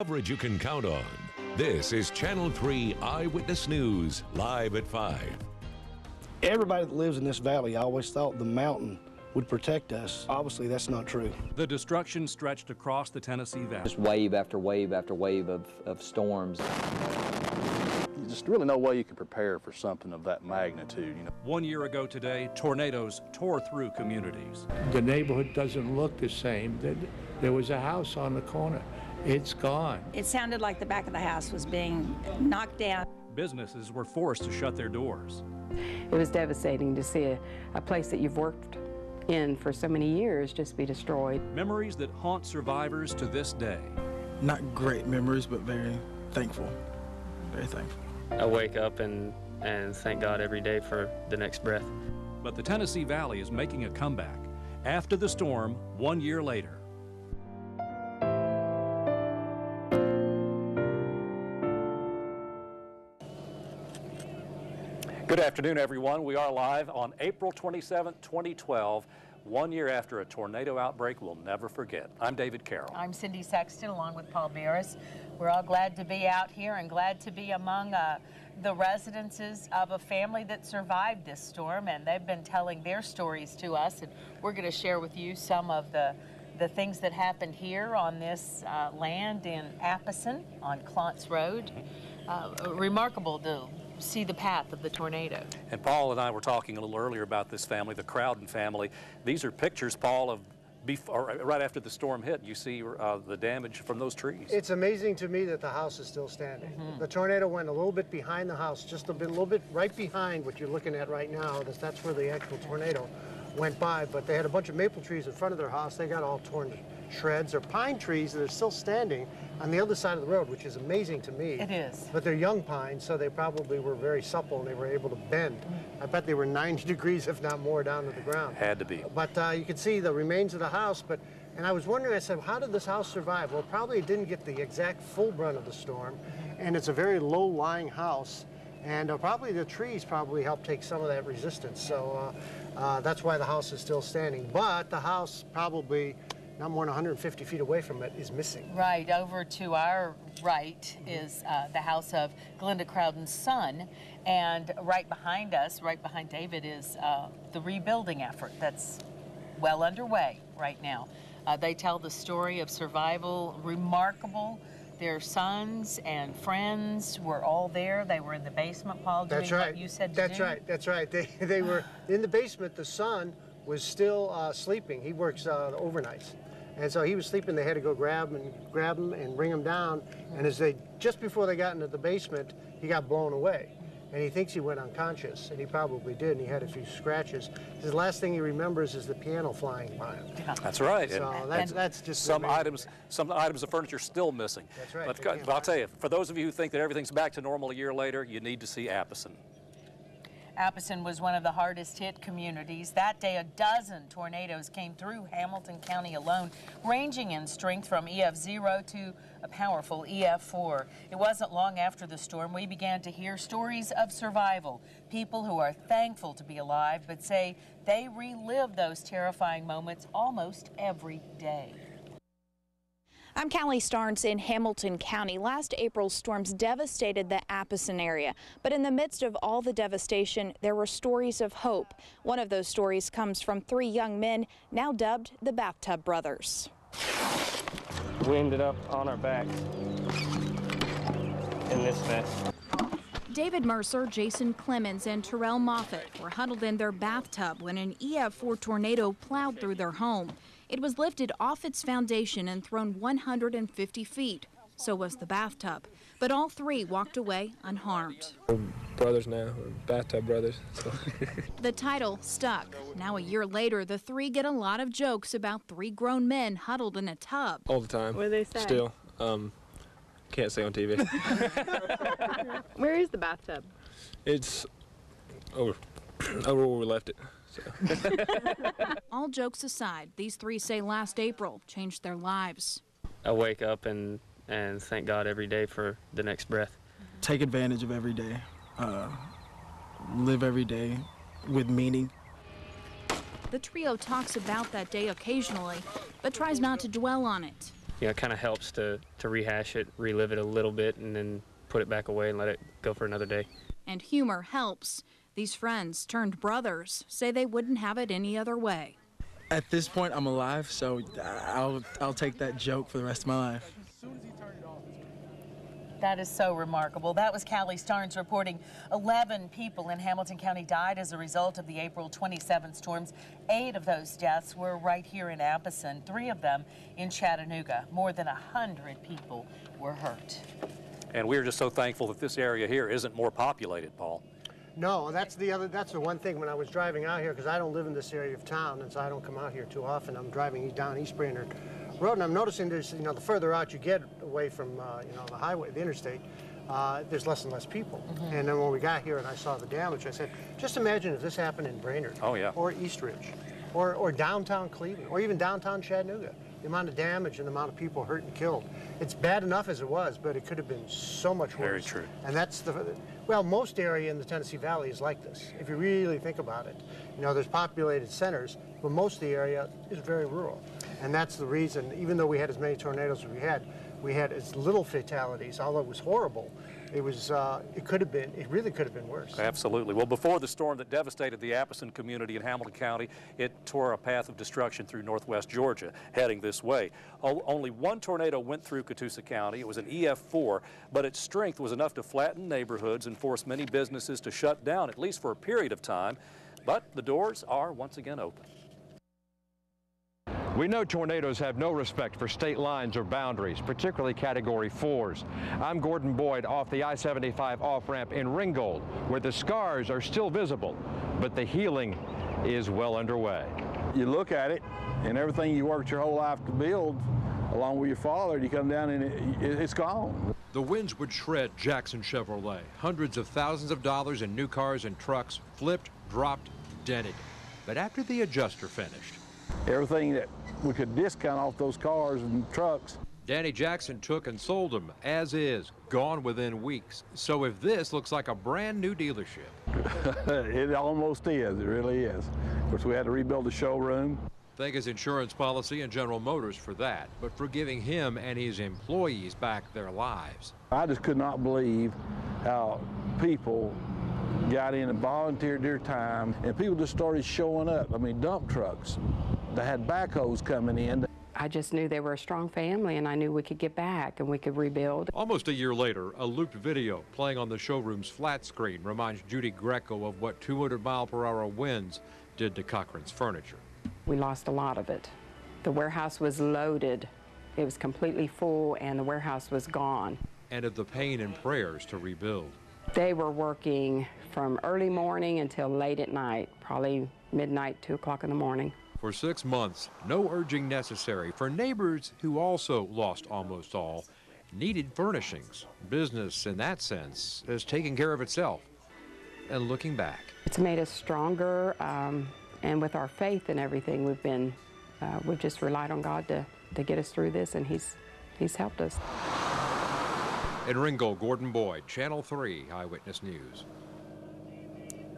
Coverage you can count on. This is Channel 3 Eyewitness News, live at 5. Everybody that lives in this valley always thought the mountain would protect us. Obviously, that's not true. The destruction stretched across the Tennessee Valley. Just wave after wave after wave of storms. There's just really no way you can prepare for something of that magnitude. 1 year ago today, tornadoes tore through communities. The neighborhood doesn't look the same. There was a house on the corner. It's gone. It sounded like the back of the house was being knocked down. Businesses were forced to shut their doors. It was devastating to see a place that you've worked in for so many years just be destroyed. Memories that haunt survivors to this day. Not great memories, but very thankful. Very thankful. I wake up and thank God every day for the next breath. But the Tennessee Valley is making a comeback. After the storm, 1 year later. Good afternoon, everyone. We are live on April 27, 2012, 1 year after a tornado outbreak we'll never forget. I'm David Carroll. I'm Cindy Sexton, along with Paul Barris. We're all glad to be out here and glad to be among the residences of a family that survived this storm, and they've been telling their stories to us, and we're going to share with you some of the things that happened here on this land in Appleton on Clontz Road. Remarkable to see the path of the tornado. And Paul and I were talking a little earlier about this family, the Crowden family. These are pictures, Paul, of right after the storm hit. You see the damage from those trees. It's amazing to me that the house is still standing. The tornado went a little bit behind the house, just a little bit right behind what you're looking at right now. That's where the actual tornado went by, but they had a bunch of maple trees in front of their house. They got all torn to shreds. They're pine trees that are still standing on the other side of the road, which is amazing to me. It is. But they're young pines, so they probably were very supple and they were able to bend. I bet they were 90 degrees, if not more, down to the ground. Had to be. But you can see the remains of the house, and I was wondering, I said, how did this house survive? Well, probably it didn't get the exact full brunt of the storm, and it's a very low-lying house, and probably the trees probably helped take some of that resistance. So that's why the house is still standing. But the house probably not more than 150 feet away from it is missing. Right, over to our right is the house of Glenda Crowden's son, and right behind us, right behind David, is the rebuilding effort that's well underway right now. They tell the story of survival, remarkable. Their sons and friends were all there. They were in the basement, Paul, doing what you said to do. That's right. They were in the basement. The son was still sleeping. He works overnights. And so he was sleeping. They had to go grab him and bring him down. And just before they got into the basement, he got blown away. And he thinks he went unconscious, and he probably did, and he had a few scratches. His last thing he remembers is the piano flying by him. That's right. So that's just some items of furniture still missing. That's right. But I'll tell you, for those of you who think that everything's back to normal a year later, you need to see Appleton. Appleton was one of the hardest hit communities. That day, a dozen tornadoes came through Hamilton County alone, ranging in strength from EF0 to a powerful EF4. It wasn't long after the storm we began to hear stories of survival. People who are thankful to be alive, but say they relive those terrifying moments almost every day. I'm Callie Starnes in Hamilton County. Last April's storms devastated the Appleton area, but in the midst of all the devastation, there were stories of hope. One of those stories comes from three young men, now dubbed the Bathtub Brothers. We ended up on our backs in this mess. David Mercer, Jason Clemens, and Terrell Moffitt were huddled in their bathtub when an EF4 tornado plowed through their home. It was lifted off its foundation and thrown 150 feet. So was the bathtub. But all three walked away unharmed. We're brothers now, we're Bathtub Brothers. So. The title stuck. Now a year later, the three get a lot of jokes about three grown men huddled in a tub. All the time. What do they say? Still. Can't say on TV. Where is the bathtub? It's over where we left it. So. All jokes aside, these three say last April changed their lives. I wake up and thank God every day for the next breath. Take advantage of every day. Live every day with meaning. The trio talks about that day occasionally, but tries not to dwell on it. you know, it kind of helps to rehash it, relive it a little bit, and then put it back away and let it go for another day. And humor helps. These friends turned brothers say they wouldn't have it any other way. At this point, I'm alive, so I'll take that joke for the rest of my life. That is so remarkable. That was Callie Starnes reporting 11 people in Hamilton County died as a result of the April 27 storms. 8 of those deaths were right here in Appleton, 3 of them in Chattanooga. More than 100 people were hurt. And we're just so thankful that this area here isn't more populated, Paul. No, that's the one thing when I was driving out here, because I don't live in this area of town, and so I don't come out here too often. I'm driving down East Brainerd Road, and I'm noticing there's, you know, the further out you get away from, you know, the highway, the interstate, there's less and less people. And then when we got here and I saw the damage, I said, just imagine if this happened in Brainerd, or East Ridge, or downtown Cleveland, or even downtown Chattanooga. The amount of damage and the amount of people hurt and killed. It's bad enough as it was, but it could have been so much worse. Very true. And that's well, most area in the Tennessee Valley is like this, if you really think about it. You know, there's populated centers, but most of the area is very rural. And that's the reason, even though we had as many tornadoes as we had as little fatalities, although it was horrible. It really could have been worse. Absolutely. Well, before the storm that devastated the Appleton community in Hamilton County, it tore a path of destruction through northwest Georgia, heading this way. Only one tornado went through Catoosa County. It was an EF4, but its strength was enough to flatten neighborhoods and force many businesses to shut down, at least for a period of time. But the doors are once again open. We know tornadoes have no respect for state lines or boundaries, particularly Category 4s. I'm Gordon Boyd off the I-75 off-ramp in Ringgold, where the scars are still visible, but the healing is well underway. You look at it, and everything you worked your whole life to build, along with your father, you come down and it's gone. The winds would shred Jackson Chevrolet. Hundreds of thousands of dollars in new cars and trucks flipped, dropped, dented. But after the adjuster finished, everything that we could discount off those cars and trucks, Danny Jackson took and sold them as is, gone within weeks. So if this looks like a brand new dealership. It almost is, it really is. Of course, we had to rebuild the showroom. Thank his insurance policy and General Motors for that, but for giving him and his employees back their lives. I just could not believe how people got in and volunteered their time, and people just started showing up. I mean, dump trucks. They had backhoes coming in. I just knew they were a strong family, and I knew we could get back and we could rebuild. Almost a year later, a looped video playing on the showroom's flat screen reminds Judy Greco of what 200-mile-per-hour winds did to Cochran's furniture. We lost a lot of it. The warehouse was loaded. It was completely full, and the warehouse was gone. And of the pain and prayers to rebuild. They were working from early morning until late at night, probably midnight, 2 o'clock in the morning. For 6 months, no urging necessary for neighbors who also lost almost all, needed furnishings. Business, in that sense, has taken care of itself. And looking back, it's made us stronger, and with our faith and everything, we've just relied on God to get us through this, and He's helped us. In Ringgold, Gordon Boyd, Channel 3 Eyewitness News.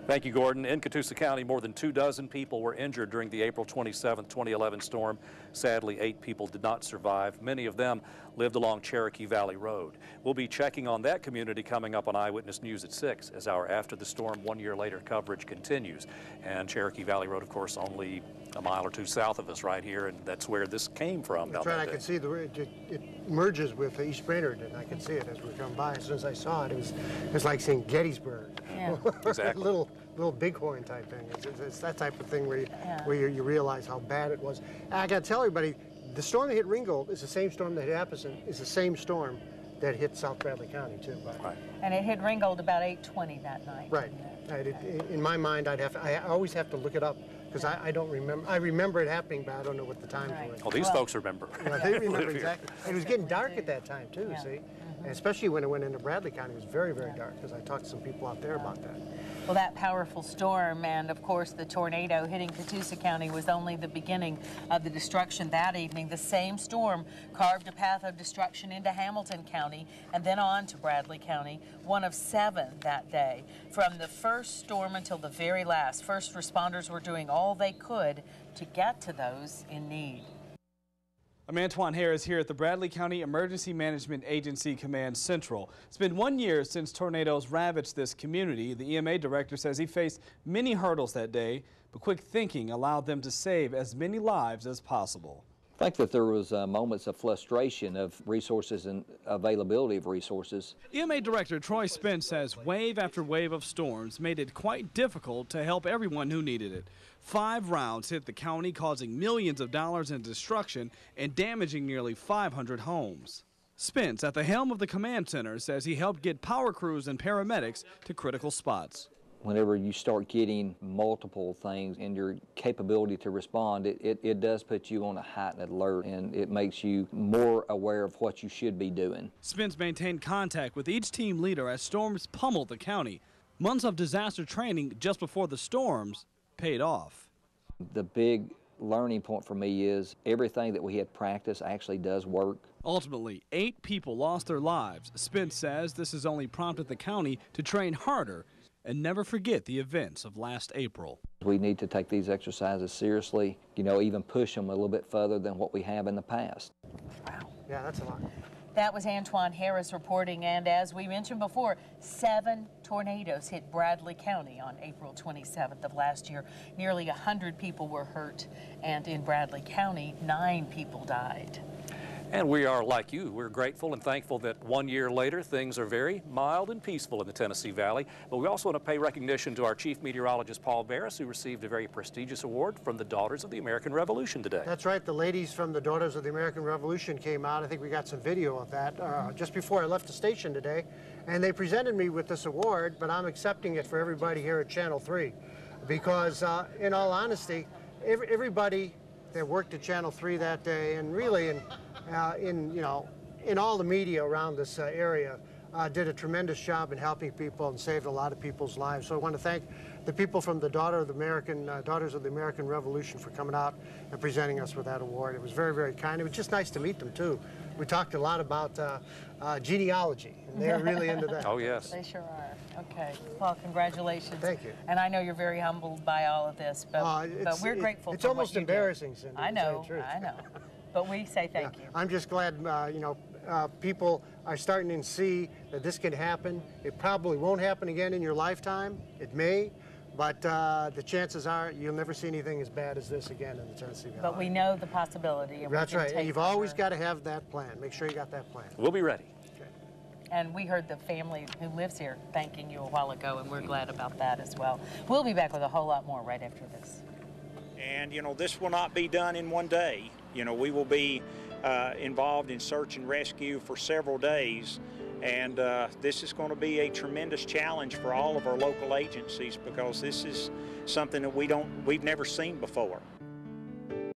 Thank you, Gordon. In Catoosa County, more than 24 people were injured during the April 27, 2011 storm. Sadly, 8 people did not survive. Many of them lived along Cherokee Valley Road. We'll be checking on that community coming up on Eyewitness News at 6 as our After the Storm 1 year later coverage continues. And Cherokee Valley Road, of course, only a mile or 2 south of us right here, and that's where this came from. That's right. I could see it merges with East Brainerd, and I could see it as we come by. As soon as I saw it, it was like seeing Gettysburg. Yeah. Exactly. little bighorn type thing. It's that type of thing where you realize how bad it was. And I got to tell everybody, the storm that hit Ringgold is the same storm that hit Appleton, is the same storm that hit South Bradley County too. Right. And it hit Ringgold about 8:20 that night. Right. In my mind, I always have to look it up because I don't remember. I remember it happening, but I don't know what the time was. Well, these folks remember. Well, they remember exactly. It was getting dark at that time too. See, and especially when it went into Bradley County, it was very, very dark because I talked to some people out there about that. Well, that powerful storm and, of course, the tornado hitting Catoosa County was only the beginning of the destruction that evening. The same storm carved a path of destruction into Hamilton County and then on to Bradley County, one of 7 that day. From the first storm until the very last, first responders were doing all they could to get to those in need. I'm Antoine Harris here at the Bradley County Emergency Management Agency Command Central. It's been 1 year since tornadoes ravaged this community. The EMA director says he faced many hurdles that day, but quick thinking allowed them to save as many lives as possible. I think that there was moments of frustration of resources and availability of resources. EMA Director Troy Spence says wave after wave of storms made it quite difficult to help everyone who needed it. 5 rounds hit the county, causing millions of dollars in destruction and damaging nearly 500 homes. Spence, at the helm of the command center, says he helped get power crews and paramedics to critical spots. Whenever you start getting multiple things and your capability to respond, it does put you on a heightened alert, and it makes you more aware of what you should be doing. Spence maintained contact with each team leader as storms pummeled the county. Months of disaster training just before the storms paid off. The big learning point for me is everything that we had practiced actually does work. Ultimately, 8 people lost their lives. Spence says this has only prompted the county to train harder and never forget the events of last April. We need to take these exercises seriously, even push them a little bit further than what we have in the past. Wow. Yeah, that's a lot. That was Antoine Harris reporting, and as we mentioned before, 7 tornadoes hit Bradley County on April 27th of last year. Nearly 100 people were hurt, and in Bradley County, 9 people died. And we are like you. We're grateful and thankful that 1 year later, things are very mild and peaceful in the Tennessee Valley. But we also want to pay recognition to our chief meteorologist, Paul Barris, who received a very prestigious award from the Daughters of the American Revolution today. That's right. The ladies from the Daughters of the American Revolution came out. I think we got some video of that just before I left the station today. And they presented me with this award, but I'm accepting it for everybody here at Channel 3. Because in all honesty, everybody that worked at Channel 3 that day, and really in all the media around this area, did a tremendous job in helping people and saved a lot of people's lives. So I want to thank the people from the Daughters of the American Revolution for coming out and presenting us with that award. It was very, very kind. It was just nice to meet them, too. We talked a lot about genealogy, and they're really into that. Oh, yes. They sure are. Okay. Well, congratulations. Thank you. And I know you're very humbled by all of this, but we're grateful for It's almost what you embarrassing, did. Cindy, I know, I know. But we say thank you. I'm just glad, people are starting to see that this can happen. It probably won't happen again in your lifetime. It may, but the chances are you'll never see anything as bad as this again in the Tennessee Valley. But we know the possibility. And that's right. And you've always got to have that plan. Make sure you got that plan. We'll be ready. Okay. And we heard the family who lives here thanking you a while ago, and we're glad about that as well. We'll be back with a whole lot more right after this. And, this will not be done in one day. We will be involved in search and rescue for several days. And this is going to be a tremendous challenge for all of our local agencies because this is something that we've never seen before.